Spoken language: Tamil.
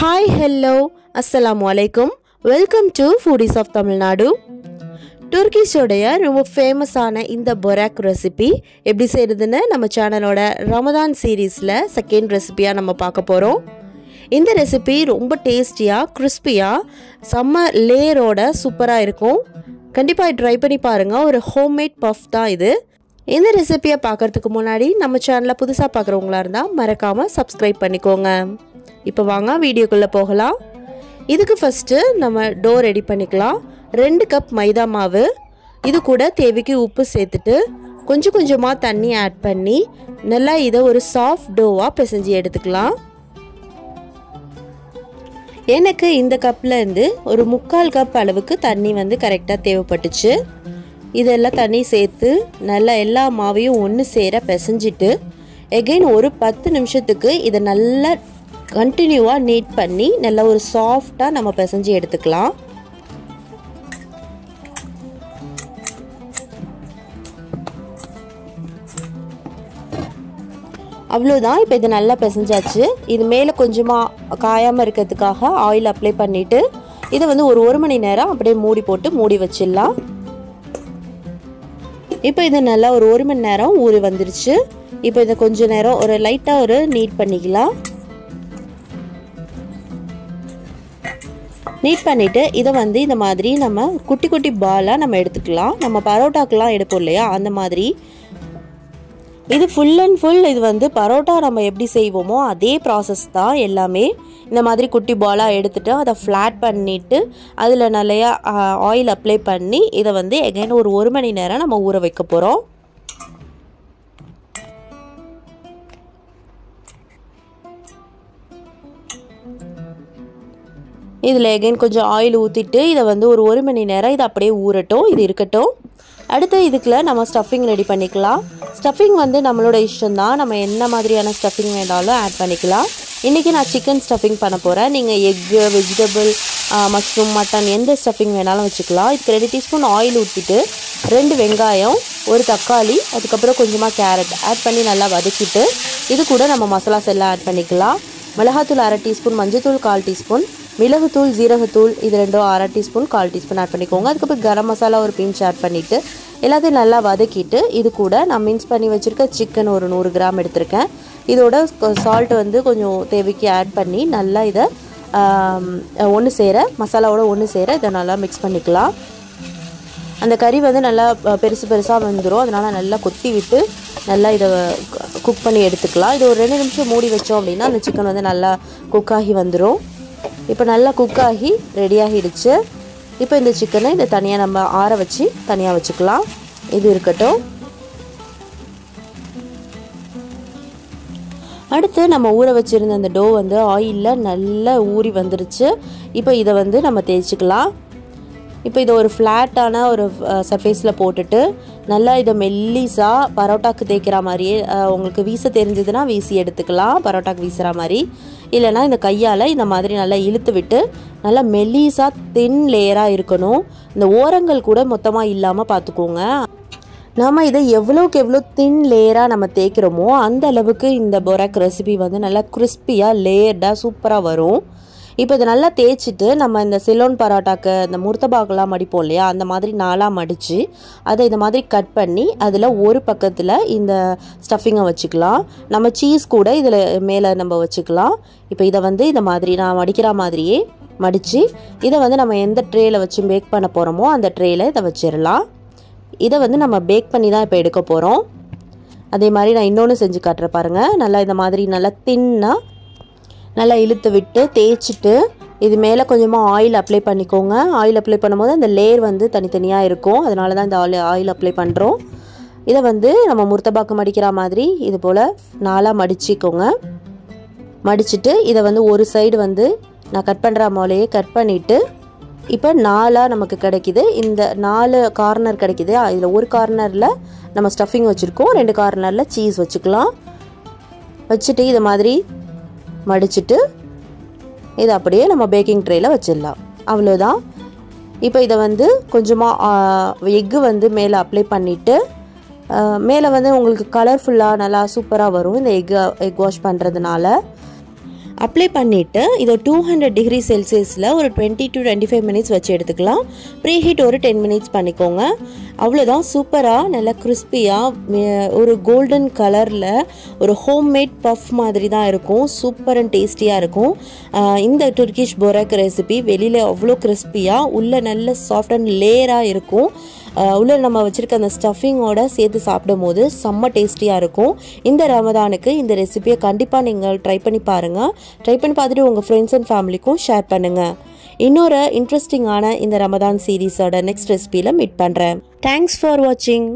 Hi, hello, assalamu alaikum. Welcome to Foodies of Tamil Nadu. Turkish உடைய ரொம்ப ஃபேமஸான இந்த பொராக் ரெசிபி எப்படி செய்யறதுன்னு நம்ம சேனலோட ரமதான் சீரீஸில் செகண்ட் ரெசிபியாக நம்ம பார்க்க போகிறோம். இந்த ரெசிபி ரொம்ப டேஸ்டியாக கிறிஸ்பியாக செம்ம லேயரோட சூப்பராக இருக்கும். கண்டிப்பாக ட்ரை பண்ணி பாருங்கள். ஒரு ஹோம்மேட் பஃப் தான் இது. இந்த ரெசிபியை பார்க்குறதுக்கு முன்னாடி நம்ம சேனலை புதுசாக பார்க்குறவங்களா இருந்தால் மறக்காமல் சப்ஸ்கிரைப் பண்ணிக்கோங்க. இப்போ வாங்க வீடியோக்குள்ளே போகலாம். இதுக்கு ஃபஸ்ட்டு நம்ம டோ ரெடி பண்ணிக்கலாம். 2 கப் மைதா மாவு, இது கூட தேவைக்கு உப்பு சேர்த்துட்டு கொஞ்சம் கொஞ்சமாக தண்ணி ஆட் பண்ணி நல்லா இதை ஒரு சாஃப்ட் டோவாக பிசைஞ்சு எடுத்துக்கலாம். எனக்கு இந்த கப்லேருந்து ஒரு 3/4 கப் அளவுக்கு தண்ணி கரெக்டாக தேவைப்பட்டுச்சு. இதெல்லாம் தண்ணி சேர்த்து நல்லா எல்லா மாவையும் ஒன்று சேர பிசைஞ்சிட்டு எகைன் ஒரு 10 நிமிஷத்துக்கு இதை நல்லா கண்டினியூவாக நீட் பண்ணி நல்லா ஒரு சாஃப்டாக நம்ம பிசைஞ்சு எடுத்துக்கலாம். அவ்வளோதான். இப்போ இது நல்லா பிசைஞ்சாச்சு. இது மேலே கொஞ்சமாக காயாமல் இருக்கிறதுக்காக ஆயில் அப்ளை பண்ணிவிட்டு இதை ஒரு 1 மணி நேரம் அப்படியே மூடி போட்டு மூடி வச்சிடலாம். இப்போ இது நல்லா ஒரு 1 மணி நேரம் ஊறி வந்துருச்சு. இப்போ இதை கொஞ்சம் நேரம் ஒரு லைட்டாக ஒரு நீட் பண்ணிக்கலாம். நீட் பண்ணிவிட்டு இதை இந்த மாதிரி நம்ம குட்டி குட்டி பாலாக நம்ம எடுத்துக்கலாம். நம்ம பரோட்டாக்கெலாம் எடுப்போம் இல்லையா, அந்த மாதிரி. இது ஃபுல் அண்ட் ஃபுல் இது பரோட்டா நம்ம எப்படி செய்வோமோ அதே ப்ராசஸ் தான் எல்லாமே. இந்த மாதிரி குட்டி பாலாக எடுத்துகிட்டு அதை ஃப்ளாட் பண்ணிவிட்டு அதில் நிறையா ஆயில் அப்ளை பண்ணி இதை எகைன் ஒரு 1 மணி நேரம் நம்ம ஊற வைக்க போகிறோம். இதில் எகைன் கொஞ்சம் ஆயில் ஊற்றிட்டு இதை ஒரு 1 மணி நேரம் இதை அப்படியே ஊறட்டும். இது இருக்கட்டும். அடுத்து இதுக்குள்ள நம்ம ஸ்டஃபிங் ரெடி பண்ணிக்கலாம். ஸ்டஃபிங் நம்மளோட இஷ்டம்தான். நம்ம என்ன மாதிரியான ஸ்டஃபிங் வேணாலும் ஆட் பண்ணிக்கலாம். இன்றைக்கி நான் சிக்கன் ஸ்டஃபிங் பண்ண போகிறேன். நீங்கள் எக்கு, வெஜிடபிள், மஷ்ரூம், மட்டன் எந்த ஸ்டஃபிங் வேணாலும் வச்சுக்கலாம். இதுக்கு 2 டீஸ்பூன் ஆயில் ஊற்றிட்டு 2 வெங்காயம், 1 தக்காளி, அதுக்கப்புறம் கொஞ்சமாக கேரட் ஆட் பண்ணி நல்லா வதக்கிட்டு இது கூட நம்ம மசாலாஸ் எல்லாம் ஆட் பண்ணிக்கலாம். மிளகாத்தூள் 1/2 டீஸ்பூன், மஞ்சத்தூள் 1/4 டீஸ்பூன், மிளகுத்தூள், ஜீரகத்தூள் இது 2 1/2 டீஸ்பூன், 1/4 டீஸ்பூன் ஆட் பண்ணிக்கோங்க. அதுக்கப்புறம் கரம் மசாலா ஒரு பிஞ்ச் ஆட் பண்ணிவிட்டு எல்லாத்தையும் நல்லா வதக்கிட்டு இது கூட நான் மின்ஸ் பண்ணி வச்சுருக்க சிக்கன் ஒரு 100 கிராம் எடுத்திருக்கேன். இதோட சால்ட் கொஞ்சம் தேவைக்கு ஆட் பண்ணி நல்லா இதை ஒன்று சேர மசாலாவோட ஒன்று சேர இதை நல்லா மிக்ஸ் பண்ணிக்கலாம். அந்த கறி நல்லா பெருசு பெருசாக வந்துடும். அதனால் நல்லா கொத்தி விட்டு நல்லா இதை குக் பண்ணி எடுத்துக்கலாம். இது ஒரு 2 நிமிஷம் மூடி வச்சோம் அப்படின்னா அந்த சிக்கன் நல்லா குக்காகி வந்துடும். இப்போ நல்லா குக்காகி ரெடியாகிடுச்சு. இப்போ இந்த சிக்கனை இதை தனியாக நம்ம ஆற வச்சு தனியாக வச்சுக்கலாம். இது இருக்கட்டும். அடுத்து நம்ம ஊற வச்சுருந்த அந்த டோ ஆயிலில் நல்லா ஊறி வந்துருச்சு. இப்போ இதை நம்ம தேய்ச்சிக்கலாம். இப்போ இதை ஒரு ஃப்ளாட்டான ஒரு சர்ஃபேஸில் போட்டுட்டு நல்லா இதை மெல்லிஸாக பரோட்டாக்கு தேய்க்கிற மாதிரியே உங்களுக்கு வீச தெரிஞ்சதுன்னா வீசி எடுத்துக்கலாம், பரோட்டாக்கு வீசுகிற மாதிரி. இல்லைனா இந்த கையால் இந்த மாதிரி நல்லா இழுத்து விட்டு நல்லா மெல்லிஸாக தின் லேயராக இருக்கணும். இந்த ஓரங்கள் கூட மொத்தமாக இல்லாமல் பார்த்துக்கோங்க. நம்ம இதை எவ்வளோக்கு எவ்வளோ தின் லேயராக நம்ம தேய்க்கிறோமோ அந்த அளவுக்கு இந்த பொராக் ரெசிபி நல்லா கிறிஸ்பியாக லேயர்டாக சூப்பராக வரும். இப்போ இதை நல்லா தேய்ச்சிட்டு நம்ம இந்த சிலோன் பரோட்டாக்கு இந்த முர்த்தபாக்கெலாம் மடிப்போம் இல்லையா, அந்த மாதிரி 4ஆக மடித்து அதை இந்த மாதிரி கட் பண்ணி அதில் ஒரு பக்கத்தில் இந்த ஸ்டஃபிங்கை வச்சுக்கலாம். நம்ம சீஸ் கூட இதில் மேலே நம்ம வச்சுக்கலாம். இப்போ இதை இந்த மாதிரி நான் மடிக்கிற மாதிரியே மடித்து இதை நம்ம எந்த ட்ரேயில் வச்சு பேக் பண்ண போகிறோமோ அந்த ட்ரேயில் இதை வச்சிடலாம். இதை நம்ம பேக் பண்ணி தான் இப்போ எடுக்க போகிறோம். அதே மாதிரி நான் இன்னொன்று செஞ்சு காட்டுறேன் பாருங்கள். நல்லா இந்த மாதிரி நல்லா தின்னாக நல்லா இழுத்து விட்டு தேய்ச்சிட்டு இது மேலே கொஞ்சமாக ஆயில் அப்ளை பண்ணிக்கோங்க. ஆயில் அப்ளை பண்ணும்போது அந்த லேயர் தனித்தனியாக இருக்கும். அதனால தான் இந்த ஆயில் அப்ளை பண்ணுறோம். இதை நம்ம முர்த்தபாக்கு மடிக்கிற மாதிரி இது போல் 4ஆக மடிச்சிக்கோங்க. மடிச்சுட்டு இதை ஒரு சைடு நான் கட் பண்ணுற போலேயே கட் பண்ணிவிட்டு இப்போ 4ஆக நமக்கு கிடைக்கிது. இந்த 4 கார்னர் கிடைக்கிது. இதில் ஒரு கார்னரில் நம்ம ஸ்டஃபிங் வச்சுருக்கோம், 2 கார்னரில் சீஸ் வச்சுக்கலாம். வச்சுட்டு இதை மாதிரி மடிச்சுட்டு இதை அப்படியே நம்ம பேக்கிங் ட்ரேயில் வச்சிடலாம். அவ்வளோதான். இப்போ இதை கொஞ்சமாக எக்கு மேலே அப்ளை பண்ணிவிட்டு மேலே உங்களுக்கு கலர்ஃபுல்லாக நல்லா சூப்பராக வரும் இந்த எக் வாஷ் பண்ணுறதுனால. அப்ளை பண்ணிவிட்டு இதை 200 டிகிரி செல்சியஸில் ஒரு 20 to 25 மினிட்ஸ் வச்சு எடுத்துக்கலாம். ப்ரீ ஹீட் ஒரு 10 மினிட்ஸ் பண்ணிக்கோங்க. அவ்வளோதான், சூப்பராக நல்லா கிறிஸ்பியாக ஒரு கோல்டன் கலரில் ஒரு ஹோம்மேட் பஃப் மாதிரி தான் இருக்கும். சூப்பர் அண்ட் டேஸ்டியாக இருக்கும். இந்த துர்கிஷ் போராக் ரெசிபி வெளியில் அவ்வளோ கிறிஸ்பியாக உள்ளே நல்ல சாஃப்ட் அண்ட் லேயராக இருக்கும். உள்ளே நம்ம வச்சுருக்க அந்த ஸ்டஃபிங்கோட சேர்த்து சாப்பிடும் போது செம்ம டேஸ்டியாக இருக்கும். இந்த ரமதானுக்கு இந்த ரெசிபியை கண்டிப்பாக நீங்கள் ட்ரை பண்ணி பாருங்கள். ட்ரை பண்ணி பார்த்துட்டு உங்கள் ஃப்ரெண்ட்ஸ் அண்ட் ஃபேமிலிக்கும் ஷேர் பண்ணுங்கள். இன்னொரு இன்ட்ரெஸ்டிங்கான இந்த ரமதான் சீரீஸோட நெக்ஸ்ட் ரெசிபியில் மீட் பண்ணுறேன். தேங்க்ஸ் ஃபார் வாட்சிங்.